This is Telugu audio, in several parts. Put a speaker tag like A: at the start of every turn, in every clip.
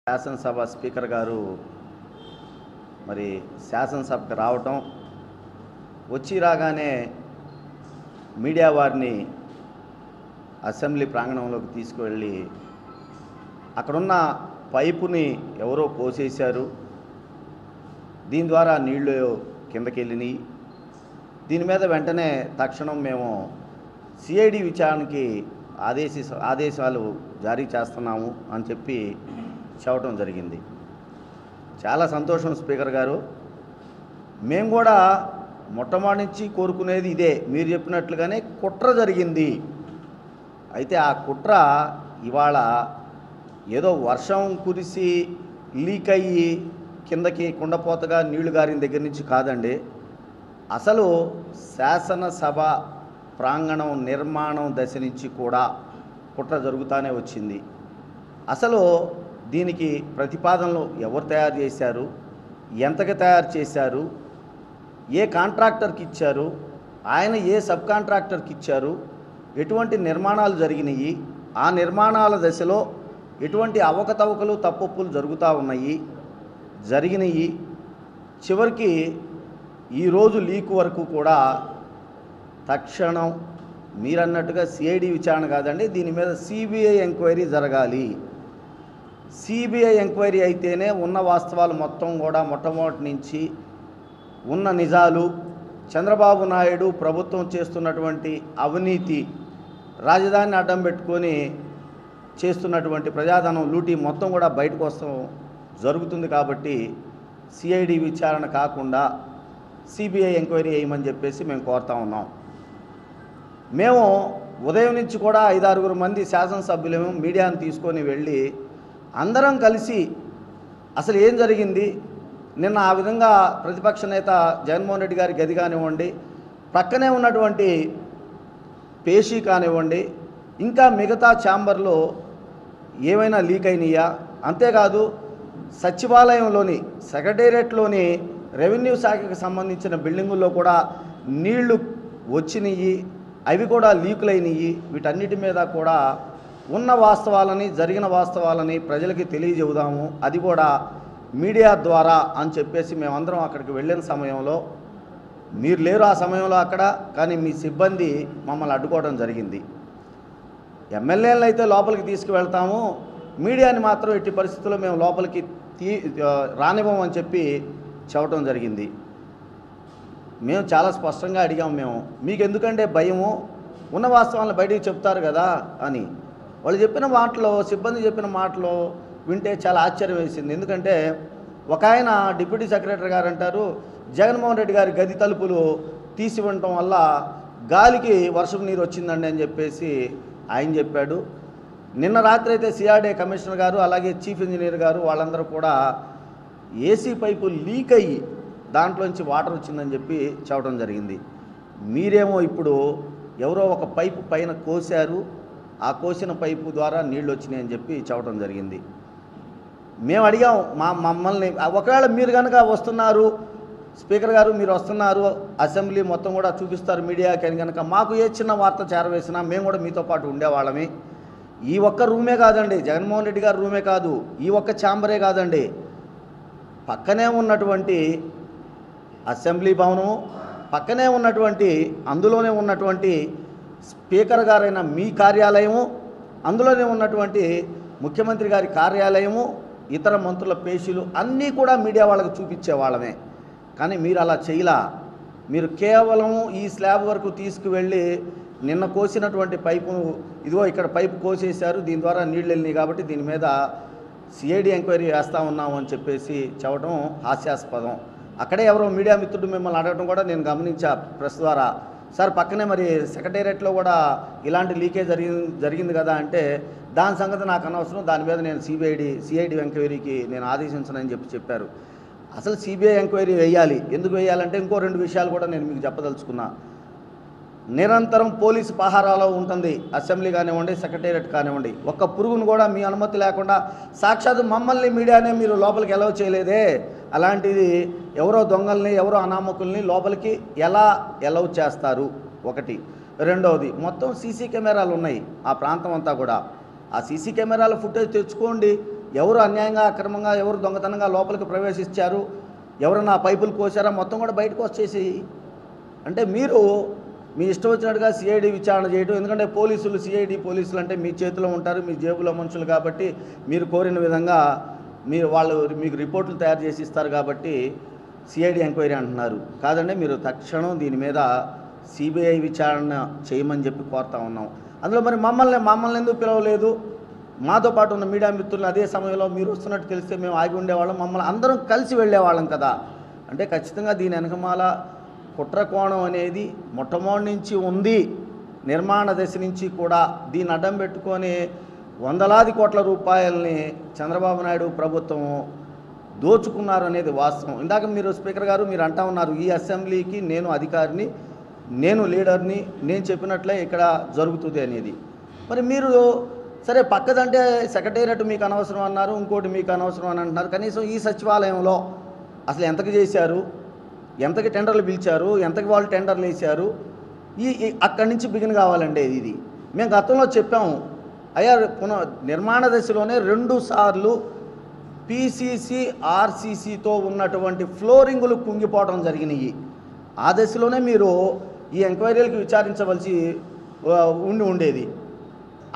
A: శాసనసభ స్పీకర్ గారు మరి శాసనసభకు రావటం, వచ్చి రాగానే మీడియా వారిని అసెంబ్లీ ప్రాంగణంలోకి తీసుకువెళ్ళి అక్కడున్న పైపుని ఎవరో కోసేశారు, దీని ద్వారా నీళ్లు కిందకి వెళ్ళినాయి. దీని మీద వెంటనే తక్షణం మేము సిఐడి విచారణకి ఆదేశాలు జారీ చేస్తున్నాము అని చెప్పి చెప్పడం జరిగింది. చాలా సంతోషం స్పీకర్ గారు. మేము కూడా మొట్టమొదటి నుంచి కోరుకునేది ఇదే, మీరు చెప్పినట్లుగానే కుట్ర జరిగింది. అయితే ఆ కుట్ర ఇవాళ ఏదో వర్షం కురిసి లీక్ అయ్యి కిందకి కుండపోతగా నీళ్లు గారిన దగ్గర నుంచి కాదండి. అసలు శాసనసభ ప్రాంగణం నిర్మాణం దశ నుంచి కూడా కుట్ర జరుగుతూనే వచ్చింది. అసలు దీనికి ప్రతిపాదనలు ఎవరు తయారు చేశారు, ఎంతగా తయారు చేశారు, ఏ కాంట్రాక్టర్కి ఇచ్చారు, ఆయన ఏ సబ్ కాంట్రాక్టర్కి ఇచ్చారు, ఎటువంటి నిర్మాణాలు జరిగినాయి, ఆ నిర్మాణాల దశలో ఎటువంటి అవకతవకలు తప్పులు జరిగినాయి. చివరికి ఈరోజు లీక్ వరకు కూడా తక్షణం మీరన్నట్టుగా సిఐడి విచారణ కాదండి, దీని మీద సిబిఐ ఎంక్వైరీ జరగాలి. సిబిఐ ఎంక్వైరీ అయితేనే ఉన్న వాస్తవాలు మొత్తం కూడా మొట్టమొదటి నుంచి ఉన్న నిజాలు, చంద్రబాబు నాయుడు ప్రభుత్వం చేస్తున్నటువంటి అవినీతి, రాజధానిని అడ్డం పెట్టుకొని చేస్తున్నటువంటి ప్రజాధనం లూటీ మొత్తం కూడా బయటకు వస్తాం జరుగుతుంది. కాబట్టి సిఐడి విచారణ కాకుండా సిబిఐ ఎంక్వైరీ వేయమని చెప్పేసి మేము కోరుతా ఉన్నాం. మేము ఉదయం నుంచి కూడా 5-6 మంది శాసనసభ్యులేమో మీడియాను తీసుకొని వెళ్ళి అందరం కలిసి అసలు ఏం జరిగింది, నిన్న ఆ విధంగా ప్రతిపక్ష నేత జగన్మోహన్ రెడ్డి గారి గది కానివ్వండి, ప్రక్కనే ఉన్నటువంటి పేషీ కానివ్వండి, ఇంకా మిగతా ఛాంబర్లో ఏమైనా లీక్ అయినాయా, అంతేకాదు సచివాలయంలోని సెక్రటేరియట్లోని రెవెన్యూ శాఖకు సంబంధించిన బిల్డింగుల్లో కూడా నీళ్లు వచ్చినాయి, అవి కూడా లీకులైనవి. వీటన్నిటి మీద కూడా ఉన్న వాస్తవాలని, జరిగిన వాస్తవాలని ప్రజలకి తెలియజెబుదాము, అది కూడా మీడియా ద్వారా అని చెప్పేసి మేమందరం అక్కడికి వెళ్ళిన సమయంలో మీరు లేరు ఆ సమయంలో అక్కడ, కానీ మీ సిబ్బంది మమ్మల్ని అడ్డుకోవడం జరిగింది. ఎమ్మెల్యేలను అయితే లోపలికి తీసుకువెళ్తాము, మీడియాని మాత్రం ఎట్టి పరిస్థితుల్లో మేము లోపలికి రానివ్వమని చెప్పి చెప్పడం జరిగింది. మేము చాలా స్పష్టంగా అడిగాము, మీకు ఎందుకంటే భయము, ఉన్న వాస్తవాలను బయటికి చెప్తారు కదా అని. వాళ్ళు చెప్పిన మాటలో, సిబ్బంది చెప్పిన మాటలో వింటే చాలా ఆశ్చర్యం వేసింది. ఎందుకంటే ఒక ఆయన డిప్యూటీ సెక్రటరీ గారు అంటారు, జగన్మోహన్ రెడ్డి గారి గది తలుపులు తీసి ఉండటం వల్ల గాలికి వర్షం నీరు వచ్చిందండి అని చెప్పేసి ఆయన చెప్పాడు. నిన్న రాత్రి అయితే సిఆర్డీ కమిషనర్ గారు అలాగే చీఫ్ ఇంజనీర్ గారు వాళ్ళందరూ కూడా ఏసీ పైపు లీక్ అయ్యి దాంట్లోంచి వాటర్ వచ్చిందని చెప్పి చెప్పడం జరిగింది. మీరేమో ఇప్పుడు ఎవరో ఒక పైపు పైన కోసారు, ఆ కోసిన పైపు ద్వారా నీళ్ళు వచ్చినాయి అని చెప్పి చెప్పడం జరిగింది. మేము అడిగాం మమ్మల్ని, ఒకవేళ మీరు కనుక వస్తున్నారు స్పీకర్ గారు, మీరు వస్తున్నారు అసెంబ్లీ మొత్తం కూడా చూపిస్తారు మీడియాకి అని కనుక మాకు ఏ చిన్న వార్త చేరవేసినా మేము కూడా మీతో పాటు ఉండేవాళ్ళమే. ఈ ఒక్క రూమే కాదండి, జగన్మోహన్ రెడ్డి గారి రూమే కాదు, ఈ ఒక్క ఛాంబరే కాదండి, పక్కనే ఉన్నటువంటి అసెంబ్లీ భవనము, పక్కనే ఉన్నటువంటి అందులోనే ఉన్నటువంటి స్పీకర్ గారైన మీ కార్యాలయము, అందులోనే ఉన్నటువంటి ముఖ్యమంత్రి గారి కార్యాలయము, ఇతర మంత్రుల పేషీలు అన్నీ కూడా మీడియా వాళ్ళకు చూపించేవాళ్ళమే. కానీ మీరు అలా చేయలా. మీరు కేవలం ఈ స్లాబ్ వరకు తీసుకువెళ్ళి నిన్న కోసినటువంటి పైపు, ఇదిగో ఇక్కడ పైపు కోసేశారు, దీని ద్వారా నీళ్ళు వెళ్ళినాయి కాబట్టి దీని మీద సిఐడి ఎంక్వైరీ వేస్తూ ఉన్నాము అని చెప్పేసి చెప్పడం హాస్యాస్పదం. అక్కడే ఎవరో మీడియా మిత్రుడు మిమ్మల్ని అడగడం కూడా నేను గమనించా ప్రెస్ ద్వారా, సార్ పక్కనే మరి సెక్రటేరియట్లో కూడా ఇలాంటి లీకేజ్ జరిగింది కదా అంటే, దాని సంగతి నాకు అనవసరం, దాని మీద నేను సిఐడి ఎంక్వైరీకి నేను ఆదేశించనని చెప్పారు. అసలు సిబిఐ ఎంక్వైరీ వేయాలి. ఎందుకు వేయాలంటే ఇంకో 2 విషయాలు కూడా నేను మీకు చెప్పదలుచుకున్నా. నిరంతరం పోలీసు పహారాలో ఉంటుంది అసెంబ్లీ కానివ్వండి, సెక్రటేరియట్ కానివ్వండి. ఒక్క పురుగును కూడా మీ అనుమతి లేకుండా సాక్షాత్తు మమ్మల్ని మీడియానే మీరు లోపలికి ఎలవ్ చేయలేదే, అలాంటిది ఎవరో దొంగల్ని, ఎవరో అనామకుల్ని లోపలికి ఎలా ఎలవ్ చేస్తారు? ఒకటి. రెండవది, మొత్తం సీసీ కెమెరాలు ఉన్నాయి ఆ ప్రాంతం అంతా కూడా. ఆ సీసీ కెమెరాల ఫుటేజ్ తెచ్చుకోండి, ఎవరు అన్యాయంగా అక్రమంగా ఎవరు దొంగతనంగా లోపలికి ప్రవేశించారు, ఎవరన్నా పైపులు కోసారా మొత్తం కూడా బయటకు వచ్చేసి, అంటే మీరు మీ ఇష్టం వచ్చినట్టుగా సిఐడి విచారణ చేయడం. ఎందుకంటే పోలీసులు సిఐడి పోలీసులు అంటే మీ చేతిలో ఉంటారు, మీ జేబులో మనుషులు కాబట్టి మీరు కోరిన విధంగా వాళ్ళు మీకు రిపోర్టులు తయారు చేసి ఇస్తారు కాబట్టి సిఐడి ఎంక్వైరీ అంటున్నారు. కాదండి, మీరు తక్షణం దీని మీద సిబిఐ విచారణ చేయమని చెప్పి కోరుతా ఉన్నాం. అందులో మరి మమ్మల్ని ఎందుకు పిలవలేదు? మాతో పాటు ఉన్న మీడియా మిత్రులు అదే సమయంలో మీరు వస్తున్నట్టు తెలిస్తే మేము ఆగి ఉండేవాళ్ళం, మమ్మల్ని అందరం కలిసి వెళ్ళేవాళ్ళం కదా. అంటే ఖచ్చితంగా దీని వెనకమాల కుట్ర కోణం అనేది మొట్టమొదటి నుంచి ఉంది. నిర్మాణ దశ నుంచి కూడా దీన్ని అడ్డం పెట్టుకొని వందలాది కోట్ల రూపాయలని చంద్రబాబు నాయుడు ప్రభుత్వం దోచుకున్నారు అనేది వాస్తవం. ఇందాక మీరు స్పీకర్ గారు మీరు అంటా ఉన్నారు, ఈ అసెంబ్లీకి నేను అధికారిని, నేను లీడర్ని, నేను చెప్పినట్లే ఇక్కడ జరుగుతుంది అనేది. మరి మీరు సరే పక్కదంటే సెక్రటేరియట్ మీకు అనవసరం అన్నారు, ఇంకోటి మీకు అనవసరం అని అంటున్నారు. కనీసం ఈ సచివాలయంలో అసలు ఎంతకు చేశారు, ఎంతకి టెండర్లు పిలిచారు, ఎంతకి వాళ్ళు టెండర్లు వేశారు, అక్కడి నుంచి బిగిన్ కావాలండి. ఇది మేము గతంలో చెప్పాము. అయ్యా నిర్మాణ దశలోనే 2 సార్లు పీసీసీ ఆర్సీసీతో ఉన్నటువంటి ఫ్లోరింగులు కుంగిపోవడం జరిగినాయి. ఆ దశలోనే మీరు ఈ ఎంక్వైరీలకు విచారించవలసి ఉండేది.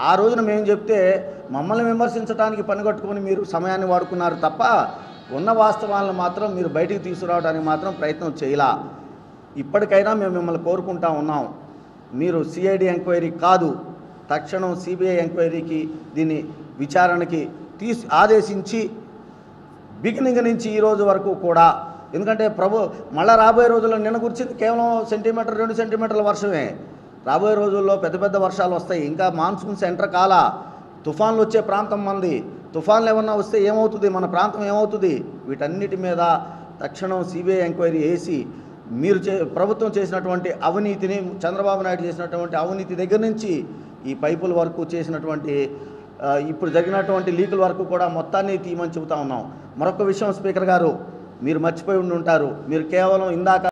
A: ఆ రోజున మేము చెప్తే మమ్మల్ని విమర్శించడానికి పనిగట్టుకొని మీరు సమయాన్ని వాడుకున్నారు తప్ప ఉన్న వాస్తవాలను మాత్రం మీరు బయటికి తీసుకురావడానికి మాత్రం ప్రయత్నం చేయలా. ఇప్పటికైనా మేము మిమ్మల్ని కోరుకుంటా ఉన్నాం, మీరు సిఐడి ఎంక్వైరీ కాదు, తక్షణం సిబిఐ ఎంక్వైరీకి దీన్ని విచారణకి ఆదేశించి బిగినింగ్ నుంచి ఈ రోజు వరకు కూడా. ఎందుకంటే మళ్ళీ రాబోయే రోజుల్లో నిన్న గురించింది కేవలం 1 సెంటీమీటర్ 2 సెంటీమీటర్ల వర్షమే. రాబోయే రోజుల్లో పెద్ద పెద్ద వర్షాలు వస్తాయి. ఇంకా మాన్సూన్స్ ఎంటర్ కాల, తుఫాన్లు వచ్చే ప్రాంతం మంది. తుఫాన్లు ఏమన్నా వస్తే ఏమవుతుంది, మన ప్రాంతం ఏమవుతుంది? వీటన్నిటి మీద తక్షణం సిబిఐ ఎంక్వైరీ వేసి మీరు ప్రభుత్వం చేసినటువంటి అవినీతిని, చంద్రబాబు నాయుడు చేసినటువంటి అవినీతి దగ్గర నుంచి ఈ పైపుల వరకు చేసినటువంటి ఇప్పుడు జరిగినటువంటి లీకుల వరకు కూడా మొత్తాన్ని తీయమని చెబుతా ఉన్నాం. మరొక విషయం స్పీకర్ గారు, మీరు మర్చిపోయి ఉండి ఉంటారు, మీరు కేవలం ఇందాక